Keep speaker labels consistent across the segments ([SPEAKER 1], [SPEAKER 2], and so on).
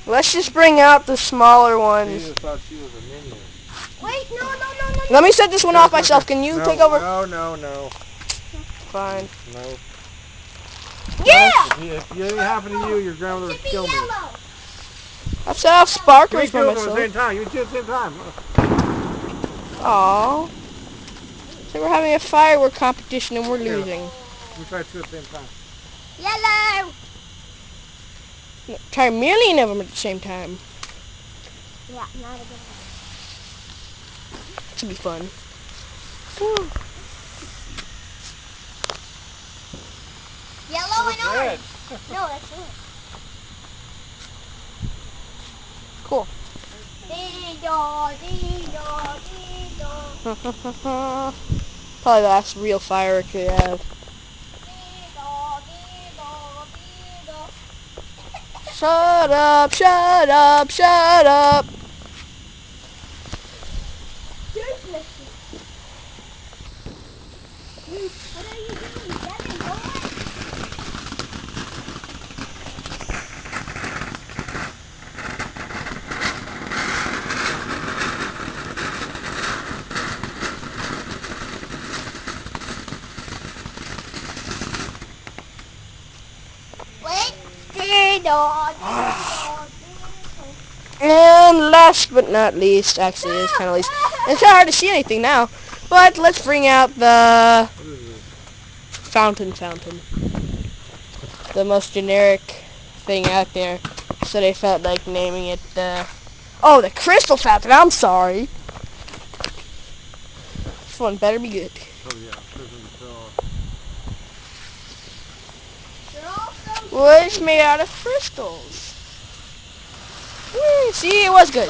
[SPEAKER 1] Let's just bring out the smaller ones.
[SPEAKER 2] She thought she was a minion.
[SPEAKER 3] Wait, no.
[SPEAKER 1] Let me set this one off myself. Can you take over?
[SPEAKER 2] No.
[SPEAKER 1] Fine.
[SPEAKER 2] No.
[SPEAKER 1] Yeah!
[SPEAKER 2] If anything happened to you, your grandmother would kill me.
[SPEAKER 1] I've set off sparklers
[SPEAKER 2] You
[SPEAKER 1] by
[SPEAKER 2] two at the
[SPEAKER 1] myself.
[SPEAKER 2] same time. You two at the same time.
[SPEAKER 1] Aww. So we're having a firework competition and we're losing.
[SPEAKER 2] We try two at the same time.
[SPEAKER 3] Yellow!
[SPEAKER 1] Try a million of them at the same time.
[SPEAKER 3] Yeah, not a good one.
[SPEAKER 1] This should be fun.
[SPEAKER 3] Yellow and orange. No, that's it.
[SPEAKER 1] Cool. Probably the last real firework they have. Shut up, shut up, shut up.
[SPEAKER 3] What are you doing? Devin, go away. Wait.
[SPEAKER 1] And last but not least, actually it's kind of least, it's kind of hard to see anything now, but let's bring out the fountain. The most generic thing out there, so they felt like naming it the crystal fountain. I'm sorry. This one better be good.
[SPEAKER 2] Oh yeah.
[SPEAKER 1] Well, it's made out of crystals. See, it was good.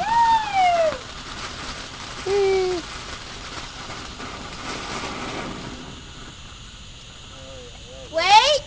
[SPEAKER 3] Wait.